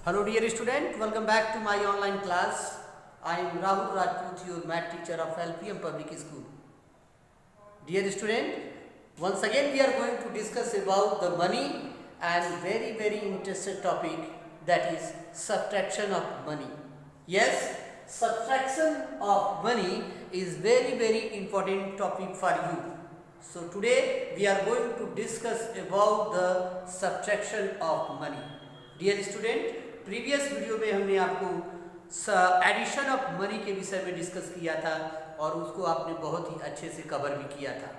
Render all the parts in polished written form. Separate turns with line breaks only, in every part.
Hello dear student, welcome back to my online class. I am Rahul Rajput, your math teacher of LPM Public School. Dear student, once again we are going to discuss about the money and very interesting topic, that is subtraction of money. Yes, subtraction of money is very important topic for you. So today we are going to discuss about the subtraction of money. Dear student, previous video में हमने आपको addition of money के विषय में discuss किया था और उसको आपने बहुत ही अच्छे से कवर भी किया था.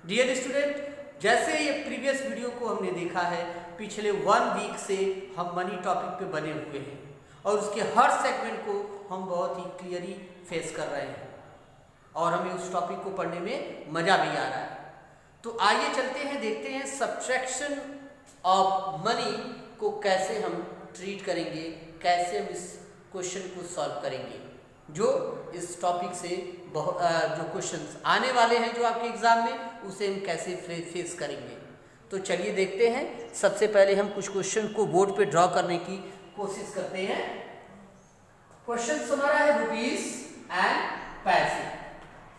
डियर स्टूडेंट, जैसे ये प्रीवियस वीडियो को हमने देखा है, पिछले 1 वीक से हम मनी टॉपिक पे बने हुए हैं और उसके हर सेगमेंट को हम बहुत ही क्लियरली फेस कर रहे हैं और हमें उस टॉपिक को पढ़ने में मज़ा भी आ रहा है. तो आइए चलते हैं, देखते हैं सब्ट्रैक्शन ऑफ मनी को कैसे हम ट्रीट करेंगे, कैसे हम इस क्वेश्चन को सॉल्व करेंगे, जो इस टॉपिक से जो क्वेश्चंस आने वाले हैं जो आपके एग्जाम में, उसे हम कैसे फेस करेंगे. तो चलिए देखते हैं. सबसे पहले हम कुछ क्वेश्चन को बोर्ड पे ड्रॉ करने की कोशिश करते हैं. क्वेश्चन हमारा है रुपीस एंड पैसे.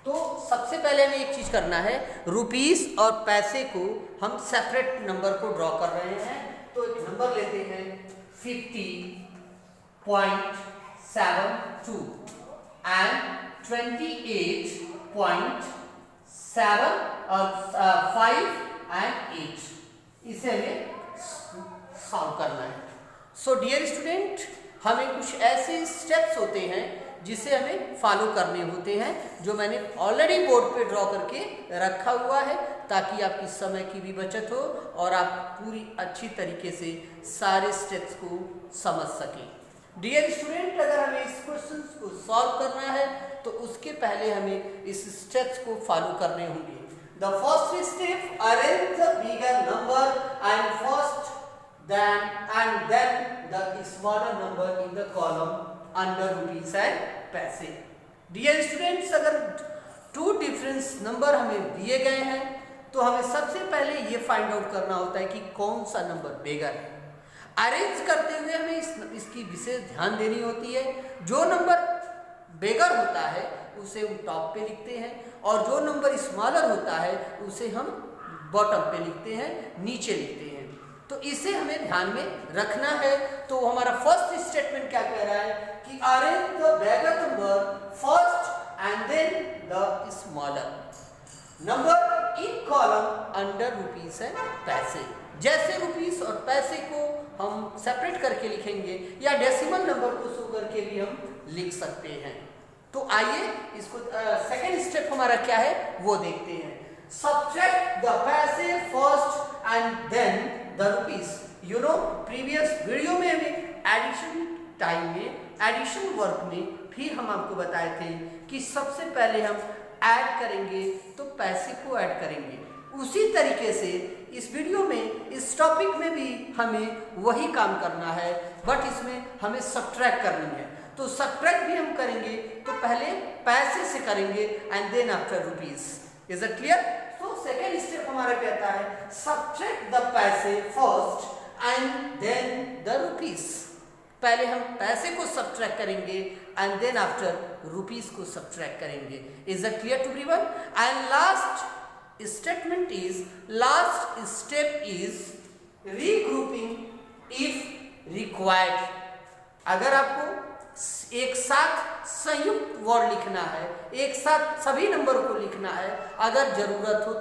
तो सबसे पहले हमें एक चीज करना है, रुपीस और पैसे को हम सेपरेट नंबर को ड्रॉ कर रहे हैं. तो एक नंबर लेते हैं 50.72 and 28.5 and 8. इसे हमें सॉल्व करना है. सो डियर स्टूडेंट, हमें कुछ ऐसे स्टेप्स होते हैं जिसे हमें फॉलो करने होते हैं, जो मैंने ऑलरेडी बोर्ड पे ड्रॉ करके रखा हुआ है, ताकि आपकी समय की भी बचत हो और आप पूरी अच्छी तरीके से सारे स्टेप्स को समझ सकें. डियर स्टूडेंट, अगर हमें इस क्वेश्चन को सॉल्व करना है तो उसके पहले हमें इस स्टेप्स को फॉलो करने होंगे. The first step, arrange the bigger number and then the smaller number in the column under rupees and paise. Dear students, अगर 2 डिफरेंस नंबर हमें दिए गए हैं तो हमें सबसे पहले ये फाइंड आउट करना होता है कि कौन सा नंबर बेगर है. अरेंज करते हुए हमें इसकी विशेष ध्यान देनी होती है. जो नंबर बेगर होता है उसे हम टॉप पे लिखते हैं और जो नंबर स्मॉलर होता है उसे हम बॉटम पे लिखते हैं, नीचे लिखते हैं. तो इसे हमें ध्यान में रखना है. तो हमारा फर्स्ट स्टेटमेंट क्या कह रहा है कि arrange the bigger number first and then the smaller number in column under rupees and paise. जैसे रुपीस और पैसे को हम सेपरेट करके लिखेंगे या डेसिमल नंबर को शो करके भी हम लिख सकते हैं. तो आइए इसको सेकेंड स्टेप हमारा क्या है वो देखते हैं. सब्ट्रैक्ट द पैसे first and then the rupees. You know, previous video में हमें एडिशन टाइम में, एडिशन वर्क में फिर हम आपको बताए थे कि सबसे पहले हम ऐड करेंगे तो पैसे को ऐड करेंगे. उसी तरीके से इस वीडियो में, इस टॉपिक में भी हमें वही काम करना है, बट इसमें हमें सब्ट्रैक्ट करनी है. तो सब्ट्रैक्ट भी हम करेंगे तो पहले पैसे से करेंगे and then after rupees. Is it clear? तो सेकेंड स्टेप हमारा कहता है सब्ट्रैक्ट द पैसे first and then the rupees. पहले हम पैसे को सब्ट्रैक्ट करेंगे एंड देन आफ्टर रुपीस को सब्ट्रैक्ट करेंगे. Is it clear to everyone? And last statement is, last step is regrouping if required. अगर आपको एक साथ संयुक्त वर्ड लिखना है, एक साथ सभी नंबर को लिखना है, अगर जरूरत हो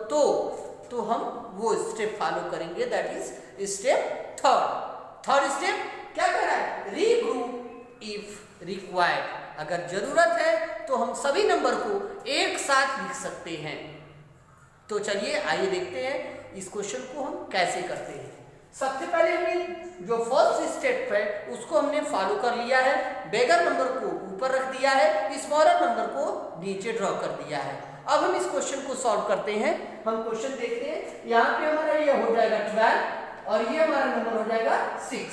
तो हम वो स्टेप फॉलो करेंगे. That is step third step क्या कह रहा है? Regroup if required. अगर जरूरत है तो हम सभी नंबर को एक साथ लिख सकते हैं. तो चलिए आइए देखते हैं इस क्वेश्चन को हम कैसे करते हैं. सबसे पहले हमने जो फर्स्ट स्टेप है उसको हमने फॉलो कर लिया है. बेगर नंबर को ऊपर रख दिया है, स्मॉलर नंबर को नीचे ड्रॉ कर दिया है. अब हम इस क्वेश्चन को सॉल्व करते हैं. हम क्वेश्चन देखते हैं. यहाँ पे हमारा ये हो जाएगा 12 और ये हमारा नंबर हो जाएगा 6.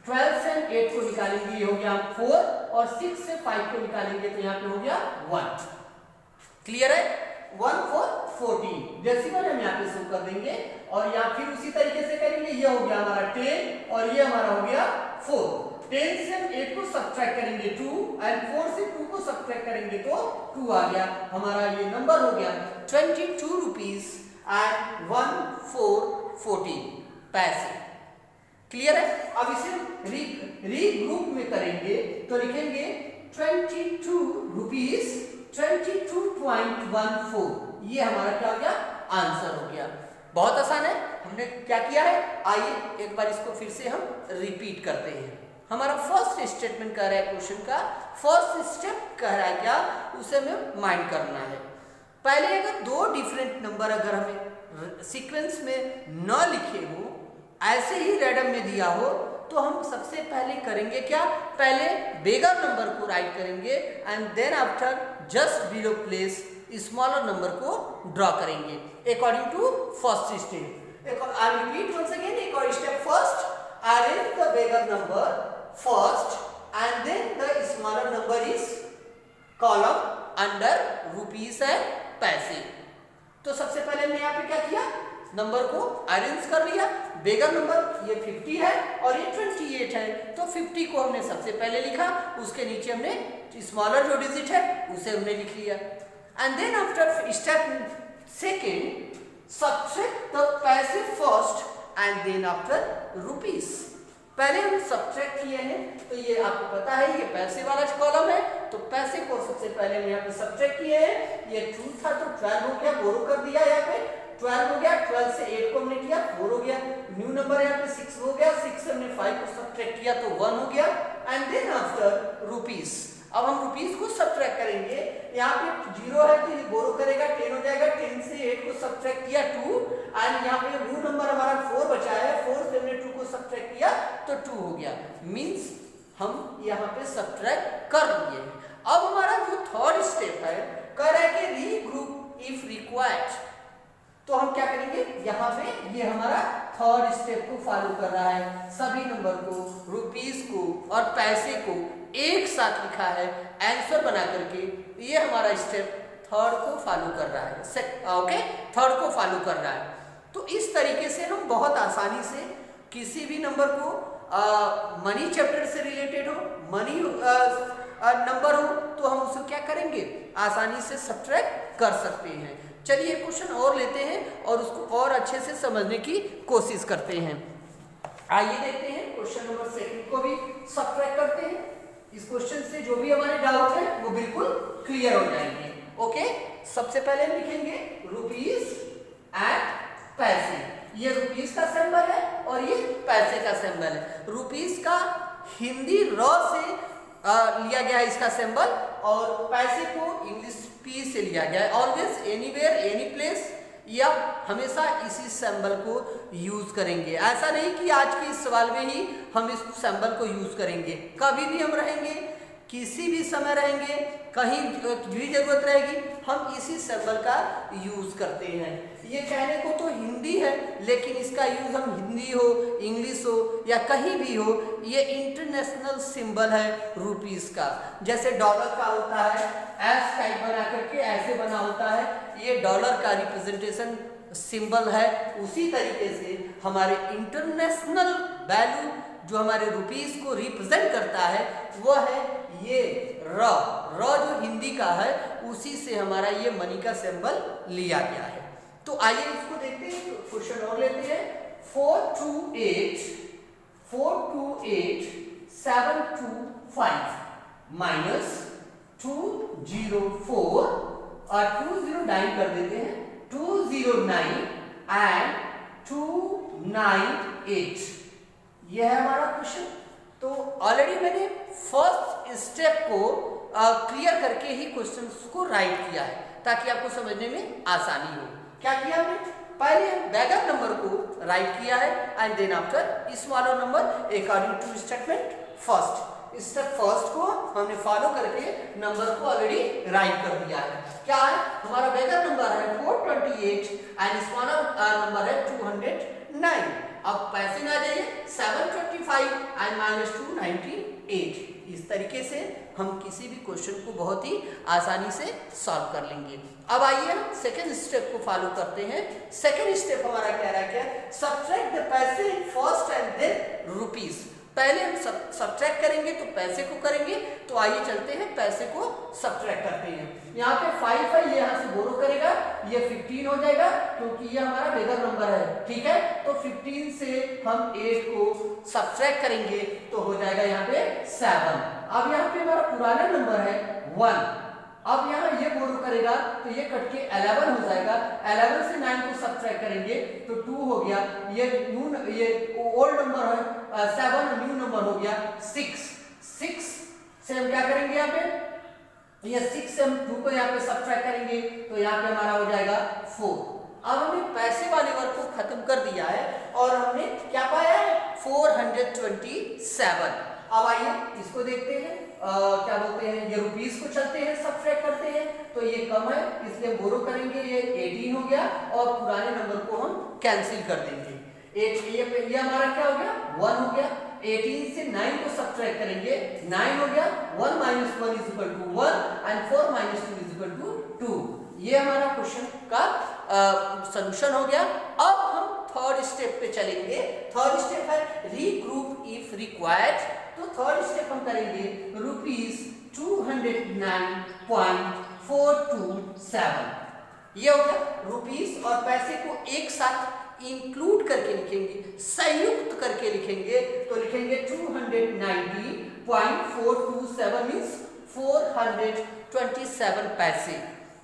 12 से 8 को निकालेंगे, ये हो गया 4 और 6 से 5 को निकालेंगे तो यहाँ पे हो गया 1. क्लियर है? 1 4 14 डेसिमल हम यहाँ पे शो कर देंगे और यहाँ फिर उसी तरीके से करेंगे. ये हो गया हमारा 10 और ये हमारा हो गया 4. 10 से हम 8 को सब्ट्रैक्ट करेंगे 2 एंड 4 से 2 को सब्ट्रैक्ट करेंगे तो 2 आ गया। हमारा ये नंबर हो गया 22 रुपीज एंड 1414 पैसे। क्लियर है? अब इसे रीग्रुप में करेंगे तो लिखेंगे 22 रुपीज 22.14। ये हमारा क्या हो गया? आंसर हो गया। बहुत आसान है। हमने क्या किया है, आइए एक बार इसको फिर से हम रिपीट करते हैं। हमारा फर्स्ट स्टेटमेंट कह रहा है, क्वेश्चन का फर्स्ट स्टेप कह रहा है क्या, उसे हमें माइंड करना है। पहले अगर दो डिफरेंट नंबर अगर हमें सीक्वेंस में न लिखे हो, ऐसे ही रैंडम में दिया हो, तो हम सबसे पहले करेंगे क्या, पहले बिगर नंबर को राइट करेंगे and then after just below place smaller number को ड्रॉ करेंगे according to first step. I repeat once again, एक step first, arrange the bigger number first and then the smaller number is column under rupees and पैसे। तो सबसे पहले हमने यहाँ पे क्या किया, नंबर को अरेंज कर लिया। बिगर नंबर ये 50 है और ये 28 है, तो 50 को हमने सबसे पहले लिखा, उसके नीचे हमने स्मॉलर जो डिजिट है उसे हमने लिख लिया। And then after step second, subtract the पैसे first and then after rupees. पहले हम सब्ट्रैक्ट किए हैं, तो ये आपको पता है ये पैसे वाला कॉलम है, तो पैसे को सबसे पहले हम यहाँ पे सब्ट्रैक्ट किए हैं। ये 2 था तो 12 हो गया, बोरो कर दिया, यहाँ पे 12 हो गया, 12 से 8 को हमने किया 4 हो गया, न्यू नंबर यहाँ पे 6 हो गया, 6 से हमने 5 को सब्ट्रैक्ट किया तो 1 हो गया एंड देन आफ्टर रुपीस। अब हम रुपीस को सब्ट्रैक्ट करेंगे, यहाँ पे 0 है तो ये बोरो करेगा, 10 हो जाएगा, 10 से 8 को सब्ट्रैक्ट किया 2 एंड यहाँ पे न्यू नंबर हमारा 4 बचा है, 4 से हमने 2 को सब्ट्रैक्ट किया तो 2 हो गया। मींस हम यहाँ पे सब्ट्रैक्ट कर लिए। अब हमारा जो थर्ड स्टेप है, कह रहा है कि रीग्रुप इफ रिक्वायर्ड, तो हम क्या करेंगे, यहाँ पे ये हमारा थर्ड स्टेप को फॉलो कर रहा है। सभी नंबर को, रुपीस को और पैसे को एक साथ लिखा है आंसर बना करके, ये हमारा स्टेप थर्ड को फॉलो कर रहा है। ओके, थर्ड को फॉलो कर रहा है। तो इस तरीके से हम बहुत आसानी से किसी भी नंबर को मनी चैप्टर से रिलेटेड हो, मनी नंबर हो, तो हम उसको क्या करेंगे, आसानी से सब्ट्रैक्ट कर सकते हैं। चलिए क्वेश्चन और लेते हैं और उसको और अच्छे से समझने की कोशिश करते हैं। आइए देखते हैं क्वेश्चन नंबर 2 को भी सब्ट्रैक्ट करते हैं। इस क्वेश्चन से जो भी हमारे डाउट है वो बिल्कुल क्लियर हो जाएंगे। ओके, सबसे पहले लिखेंगे रुपीस एंड पैसे। ये रुपीस का सिंबल है और ये पैसे का सिंबल है। रुपीस का हिंदी र से लिया गया है इसका सिंबल, और पैसे को इंग्लिश पी से लिया गया है। ऑलवेज, एनीवेयर, एनी प्लेस, या हमेशा इसी सिंबल को यूज करेंगे। ऐसा नहीं कि आज के इस सवाल में ही हम इस सिंबल को यूज करेंगे, कभी भी हम रहेंगे, किसी भी समय रहेंगे, कहीं भी जरूरत रहेगी, हम इसी सिंबल का यूज करते हैं। ये कहने को तो हिंदी है, लेकिन इसका यूज हम हिंदी हो, इंग्लिश हो या कहीं भी हो, ये इंटरनेशनल सिंबल है रुपीस का। जैसे डॉलर का होता है, एस टाइप बना करके ऐसे बना होता है, ये डॉलर का रिप्रेजेंटेशन सिंबल है। उसी तरीके से हमारे इंटरनेशनल वैल्यू जो हमारे रुपीस को रिप्रेजेंट करता है वो है ये र जो हिंदी का है, उसी से हमारा ये मनी का सिंबल लिया गया है। तो आइए इसको देखते हैं, क्वेश्चन और लेते हैं। 428 725 माइनस 204 और 209 कर देते हैं, 209 एंड 298। यह है हमारा क्वेश्चन। तो ऑलरेडी मैंने फर्स्ट स्टेप को क्लियर करके ही क्वेश्चंस को राइट किया है, ताकि आपको समझने में आसानी हो। क्या किया हमने, पहले बिगर नंबर को राइट किया है and then after smaller number according to statement first. Step first को हमने फॉलो करके नंबर को ऑलरेडी राइट कर दिया है। क्या है, हमारा बिगर नंबर है 428 एंड स्मॉलर नंबर है 209। अब पैसे में आ जाइए, 725 एंड माइनस 298। इस तरीके से हम किसी भी क्वेश्चन को बहुत ही आसानी से सॉल्व कर लेंगे। अब आइए हम सेकेंड स्टेप को फॉलो करते हैं। सेकेंड स्टेप हमारा कह रहा है क्या, सब्ट्रैक्ट द पैसे फर्स्ट एंड देन रुपीस। पहले हम सब्ट्रैक्ट करेंगे तो पैसे को करेंगे, तो आइए चलते हैं पैसे को सब्ट्रैक्ट करते हैं। यहाँ पे 5 है, ये यहाँ से बोरो करेगा, ये 15 हो जाएगा क्योंकि ये हमारा बिगर नंबर है, ठीक है। तो 15 से हम 8 को सब्ट्रैक्ट करेंगे तो हो जाएगा यहाँ पे 7। अब यहाँ पे हमारा पुराना नंबर है 1, अब यहाँ ये बोरो करेगा तो ये कट के 11 हो जाएगा, 11 से 9 को सब्ट्रैक्ट करेंगे तो 2 हो गया, ये ओल्ड नंबर है 7, न्यू नंबर हो गया 6। 6 से हम क्या करेंगे, यहाँ पे ये 6 से हम 2 को यहाँ पे सब्ट्रैक्ट करेंगे तो यहाँ पे हमारा हो जाएगा 4। अब हमने पैसे वाले वर्ग को खत्म कर दिया है और हमने क्या पाया है 427। अब आइए इसको देखते हैं, क्या बोलते हैं, ये रुपीस को चलते हैं सब्ट्रैक्ट करते हैं तो ये कम है इसलिए बोरो करेंगे, ये 18 हो गया और पुराने नंबर को हम कैंसिल कर देंगे। ये हमारा क्या हो गया 1 हो गया, 18 से 9 को सब्ट्रैक्ट करेंगे 9 हो गया, 1 - 1 = 1 एंड 4 - 2 = 2। ये हमारा क्वेश्चन का सॉल्यूशन हो गया। अब हम थर्ड स्टेप पे चलेंगे। थर्ड स्टेप है रीग्रुप इफ रिक्वायर्ड। तो थर्ड स्टेप हम करेंगे ₹209.427। ये हो गया, रुपीस और पैसे को एक साथ इंक्लूड करके लिखेंगे, संयुक्त करके लिखेंगे तो लिखेंगे 290.427 मीन्स 427 पैसे।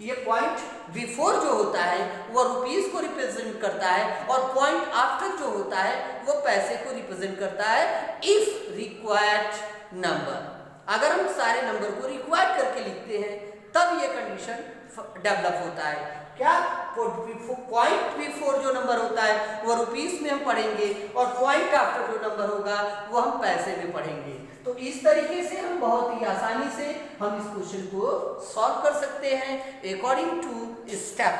ये पॉइंट बिफोर जो होता है वो रुपीस को रिप्रेजेंट करता है और पॉइंट आफ्टर जो होता है वो पैसे को रिप्रेजेंट करता है इफ रिक्वायर्ड नंबर। अगर हम सारे नंबर को रिक्वायर्ड करके लिखते हैं तब ये कंडीशन डेवलप होता है। क्या पॉइंट बिफोर जो नंबर होता है वो रुपीस में हम पढ़ेंगे और पॉइंट आफ्टर जो नंबर होगा वो हम पैसे में पढ़ेंगे। तो इस तरीके से हम बहुत ही आसानी से हम इस क्वेश्चन को सॉल्व कर सकते हैं according to step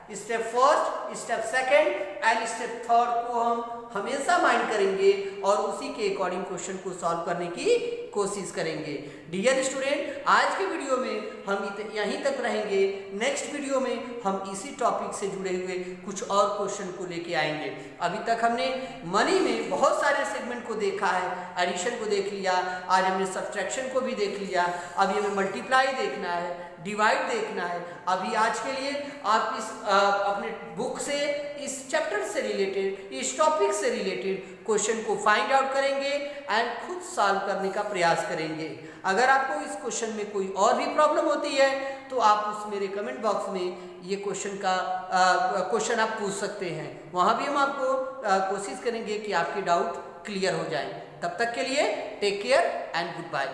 first, step second and step third को हम हमेशा माइंड करेंगे और उसी के अकॉर्डिंग क्वेश्चन को सॉल्व करने की कोशिश करेंगे। डियर स्टूडेंट, आज के वीडियो में हम यहीं तक रहेंगे। नेक्स्ट वीडियो में हम इसी टॉपिक से जुड़े हुए कुछ और क्वेश्चन को लेके आएंगे। अभी तक हमने मनी में बहुत सारे सेगमेंट को देखा है, एडिशन को देख लिया, आज हमने सब्ट्रैक्शन को भी देख लिया, अभी हमें मल्टीप्लाई देखना है, डिवाइड देखना है। अभी आज के लिए आप इस अपने बुक से इस चैप्टर से रिलेटेड, इस टॉपिक से रिलेटेड क्वेश्चन को फाइंड आउट करेंगे एंड खुद सॉल्व करने का प्रयास करेंगे। अगर आपको इस क्वेश्चन में कोई और भी प्रॉब्लम होती है तो आप उस मेरे कमेंट बॉक्स में ये क्वेश्चन आप पूछ सकते हैं, वहाँ भी हम आपको कोशिश करेंगे कि आपके डाउट क्लियर हो जाए। तब तक के लिए take care and good bye.